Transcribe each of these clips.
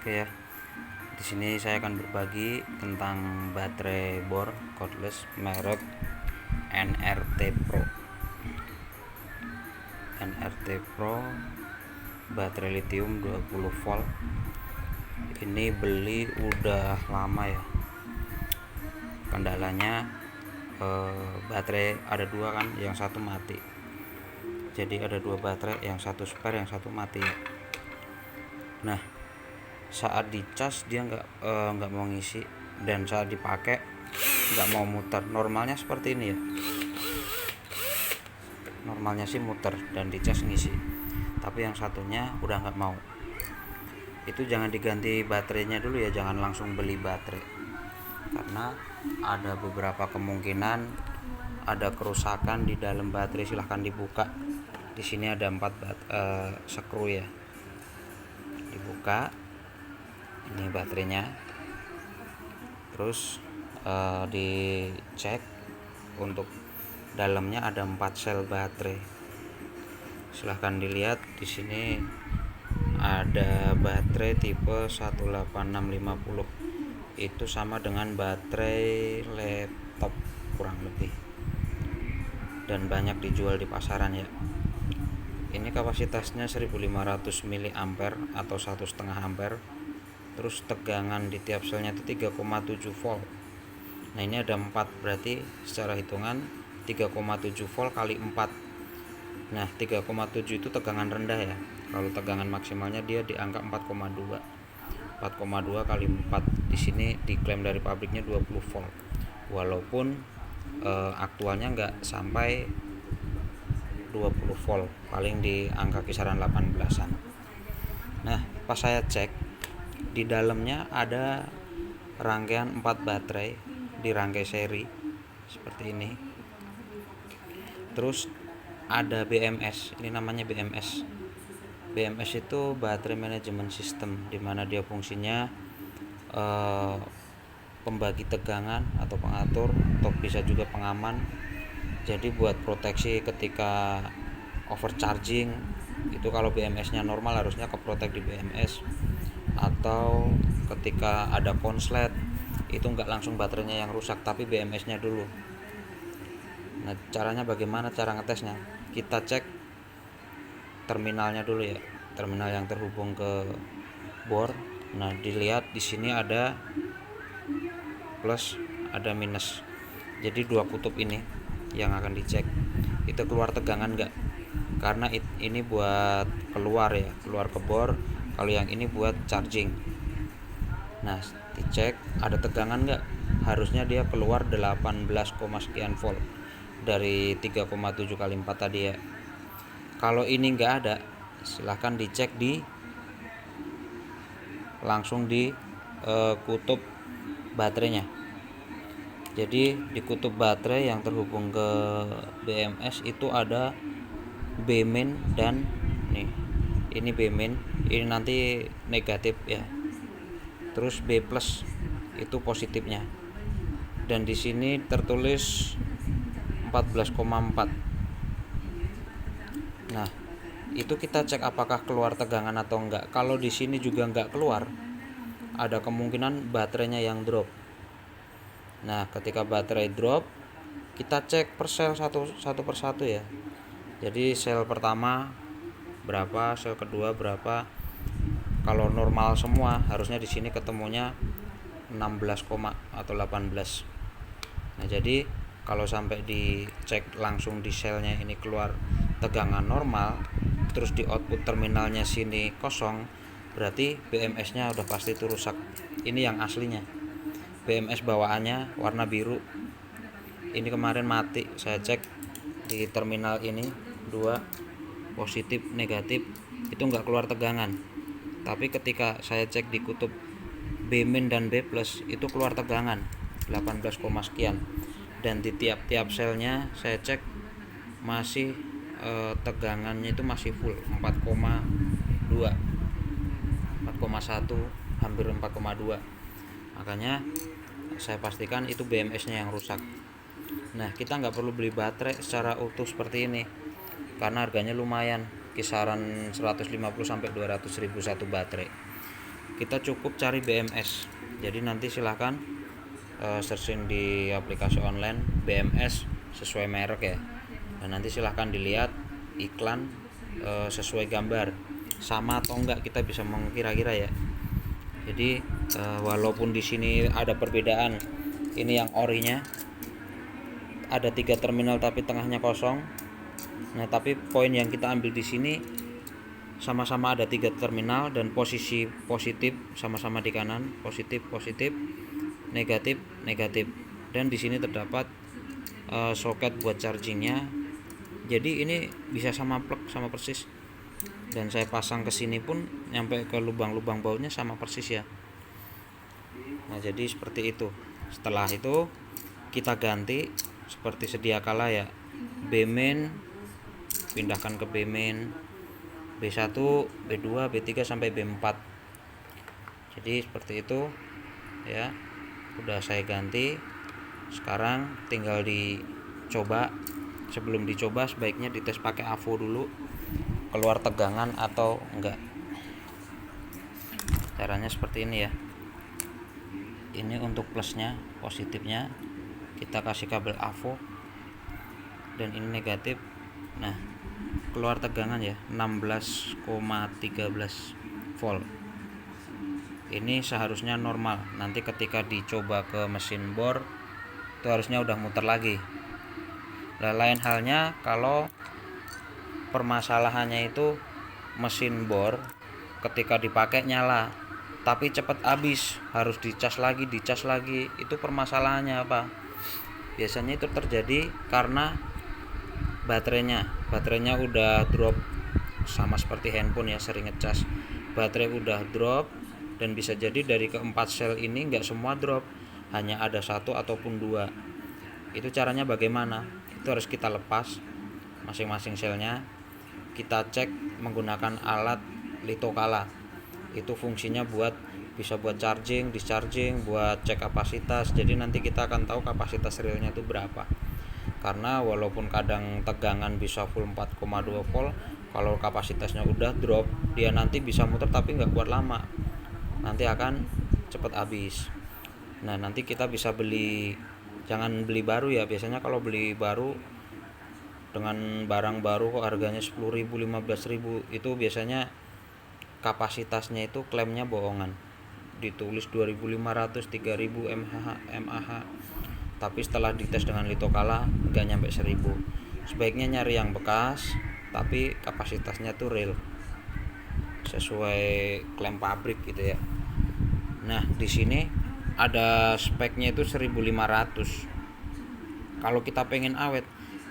Oke ya, di sini saya akan berbagi tentang baterai bor cordless merek NRT Pro. NRT Pro baterai lithium 20 volt. Ini beli udah lama ya. Kendalanya baterai ada dua kan, yang satu mati. Jadi ada dua baterai, yang satu spare, yang satu mati. Nah, saat dicas dia nggak mau ngisi, dan saat dipakai nggak mau muter. Normalnya seperti ini ya, normalnya sih muter dan dicas ngisi, tapi yang satunya udah nggak mau. Itu jangan diganti baterainya dulu ya, jangan langsung beli baterai, karena ada beberapa kemungkinan ada kerusakan di dalam baterai. Silahkan dibuka, di sini ada 4 skru ya, dibuka. Ini baterainya, terus dicek untuk dalamnya ada 4 sel baterai. Silahkan dilihat di sini ada baterai tipe 18650, itu sama dengan baterai laptop kurang lebih, dan banyak dijual di pasaran ya. Ini kapasitasnya 1500 mAh atau 1,5 ampere. Terus tegangan di tiap selnya itu 3,7 volt. Nah, ini ada 4, berarti secara hitungan 3,7 volt kali 4. Nah, 3,7 itu tegangan rendah ya. Kalau tegangan maksimalnya dia di angka 4,2. 4,2 kali 4. Di sini diklaim dari pabriknya 20 volt. Walaupun aktualnya nggak sampai 20 volt, paling di angka kisaran 18-an. Nah, pas saya cek, di dalamnya ada rangkaian 4 baterai, dirangkai seri seperti ini. Terus ada BMS, ini namanya BMS. BMS itu baterai management system, dimana dia fungsinya pembagi tegangan atau pengatur, atau bisa juga pengaman. Jadi buat proteksi ketika overcharging itu, kalau BMS nya normal harusnya keprotek di BMS, atau ketika ada konslet itu nggak langsung baterainya yang rusak, tapi BMS nya dulu. Nah, caranya bagaimana cara ngetesnya? Kita cek terminalnya dulu ya, terminal yang terhubung ke bor. Nah, dilihat di sini ada plus, ada minus. Jadi dua kutub ini yang akan dicek, itu keluar tegangan nggak, karena ini buat keluar ya, keluar ke bor. Kalau yang ini buat charging. Nah, dicek ada tegangan nggak. Harusnya dia keluar 18, sekian volt dari 3,7 kali 4 tadi ya. Kalau ini nggak ada, silahkan dicek langsung di kutub baterainya. Jadi di kutub baterai yang terhubung ke BMS itu ada B main dan ini B main, ini nanti negatif ya. Terus B plus itu positifnya. Dan di sini tertulis 14,4. Nah, itu kita cek apakah keluar tegangan atau enggak. Kalau di sini juga enggak keluar, ada kemungkinan baterainya yang drop. Nah, ketika baterai drop, kita cek per sel satu persatu ya. Jadi sel pertama berapa, sel kedua berapa. Kalau normal semua, harusnya di sini ketemunya 16, atau 18. Nah, jadi kalau sampai dicek langsung di selnya ini keluar tegangan normal, terus di output terminalnya sini kosong, berarti BMS-nya udah pasti itu rusak. Ini yang aslinya. BMS bawaannya warna biru. Ini kemarin mati, saya cek di terminal ini 2, positif negatif, itu nggak keluar tegangan. Tapi ketika saya cek di kutub B min dan B plus, itu keluar tegangan 18, sekian. Dan di tiap-tiap selnya saya cek masih tegangannya itu masih full 4,2, 4,1, hampir 4,2. Makanya saya pastikan itu BMS-nya yang rusak. Nah, kita nggak perlu beli baterai secara utuh seperti ini, karena harganya lumayan, kisaran 150 sampai 200 ribu satu baterai. kita cukup cari BMS. Jadi nanti silahkan searching di aplikasi online BMS sesuai merek ya, dan nanti silahkan dilihat iklan sesuai gambar sama atau enggak, kita bisa mengkira-kira ya. Jadi walaupun di sini ada perbedaan, ini yang orinya ada 3 terminal tapi tengahnya kosong. Nah, tapi poin yang kita ambil di sini sama-sama ada 3 terminal dan posisi positif sama-sama di kanan, positif, negatif, dan di sini terdapat soket buat chargingnya. Jadi ini bisa sama plug sama persis, dan saya pasang ke sini pun nyampe ke lubang-lubang bautnya sama persis ya. Nah, jadi seperti itu. Setelah itu kita ganti seperti sedia kala ya, B-main pindahkan ke B-main, B1, B2, B3 sampai B4. Jadi seperti itu ya. Udah saya ganti. Sekarang tinggal dicoba. Sebelum dicoba sebaiknya dites pakai AVO dulu, keluar tegangan atau enggak. Caranya seperti ini ya. Ini untuk plusnya, positifnya kita kasih kabel AVO, dan ini negatif. Nah, keluar tegangan ya 16,13 volt. Ini seharusnya normal. Nanti ketika dicoba ke mesin bor itu harusnya udah muter lagi. Nah, lain halnya kalau permasalahannya itu mesin bor ketika dipakai nyala tapi cepat habis, harus dicas lagi. Itu permasalahannya apa? Biasanya itu terjadi karena baterainya udah drop, sama seperti handphone ya, sering ngecas, baterai udah drop. Dan bisa jadi dari keempat sel ini nggak semua drop, hanya ada 1 ataupun 2. Itu caranya bagaimana? Itu harus kita lepas masing-masing selnya, kita cek menggunakan alat litokala. Itu fungsinya bisa buat charging, discharging, buat cek kapasitas. Jadi nanti kita akan tahu kapasitas realnya itu berapa. Karena walaupun kadang tegangan bisa full 4,2 volt, kalau kapasitasnya udah drop, dia nanti bisa muter tapi nggak kuat lama, nanti akan cepat habis. Nah, nanti kita bisa jangan beli baru ya. Biasanya kalau beli baru dengan barang baru kok harganya 10.000, 15.000, itu biasanya kapasitasnya itu klaimnya bohongan, ditulis 2.500, 3.000 mAh, tapi setelah dites dengan litokala nggak nyampe 1.000. Sebaiknya nyari yang bekas tapi kapasitasnya tuh real sesuai klaim pabrik gitu ya. Nah, di sini ada speknya itu 1.500. Kalau kita pengen awet,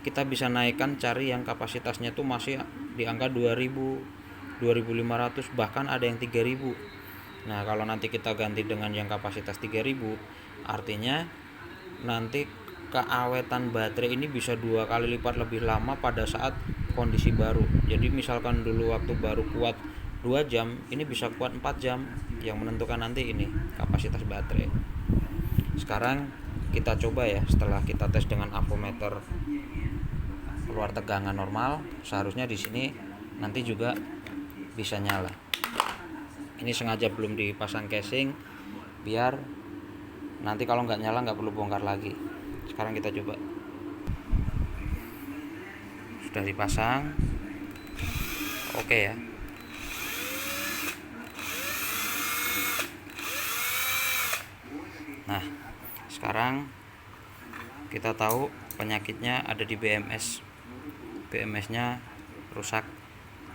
kita bisa naikkan, cari yang kapasitasnya tuh masih di angka 2.000, 2.500, bahkan ada yang 3.000. Nah, kalau nanti kita ganti dengan yang kapasitas 3.000, artinya nanti keawetan baterai ini bisa 2 kali lipat lebih lama pada saat kondisi baru. Jadi misalkan dulu waktu baru kuat 2 jam, ini bisa kuat 4 jam. Yang menentukan nanti ini kapasitas baterai. Sekarang kita coba ya, setelah kita tes dengan avometer keluar tegangan normal, seharusnya di sini nanti juga bisa nyala. Ini sengaja belum dipasang casing biar nanti kalau nggak nyala nggak perlu bongkar lagi. Sekarang kita coba. Sudah dipasang, oke ya. Nah, sekarang kita tahu penyakitnya ada di BMS. BMS-nya rusak,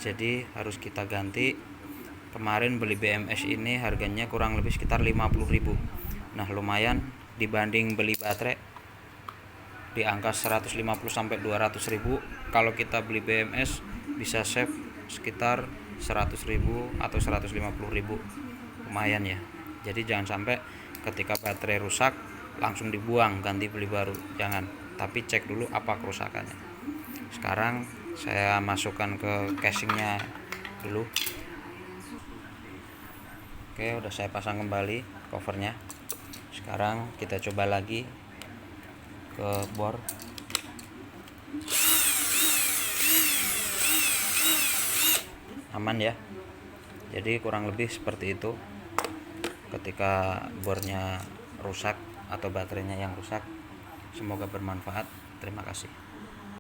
jadi harus kita ganti. Kemarin beli BMS ini harganya kurang lebih sekitar 50.000. Nah, lumayan dibanding beli baterai di angka 150 sampai 200.000. Kalau kita beli BMS bisa save sekitar 100.000 atau 150.000. Lumayan ya. Jadi jangan sampai ketika baterai rusak langsung dibuang ganti beli baru, jangan, tapi cek dulu apa kerusakannya. Sekarang saya masukkan ke casingnya dulu. Oke, udah saya pasang kembali covernya. Sekarang kita coba lagi ke bor. Aman ya. Jadi kurang lebih seperti itu. ketika bornya rusak atau baterainya yang rusak. Semoga bermanfaat. Terima kasih.